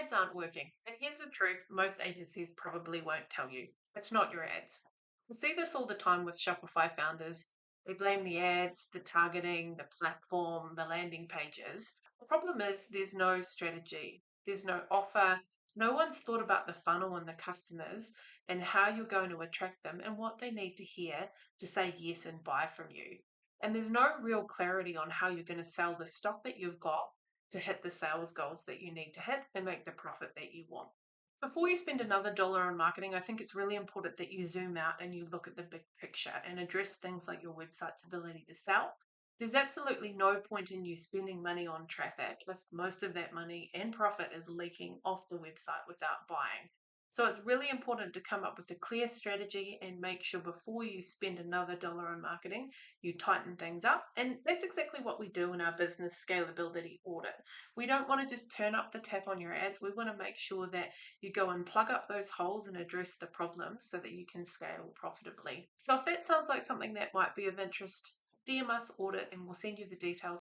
ads aren't working. And here's the truth, most agencies probably won't tell you. It's not your ads. We see this all the time with Shopify founders. They blame the ads, the targeting, the platform, the landing pages. The problem is there's no strategy, there's no offer. No one's thought about the funnel and the customers and how you're going to attract them and what they need to hear to say yes and buy from you. And there's no real clarity on how you're going to sell the stock that you've got to hit the sales goals that you need to hit and make the profit that you want. Before you spend another dollar on marketing, I think it's really important that you zoom out and you look at the big picture and address things like your website's ability to sell. There's absolutely no point in you spending money on traffic if most of that money and profit is leaking off the website without buying. So it's really important to come up with a clear strategy and make sure before you spend another dollar on marketing, you tighten things up. And that's exactly what we do in our business scalability audit. We don't want to just turn up the tap on your ads. We want to make sure that you go and plug up those holes and address the problems so that you can scale profitably. So if that sounds like something that might be of interest, DM us, audit, and we'll send you the details.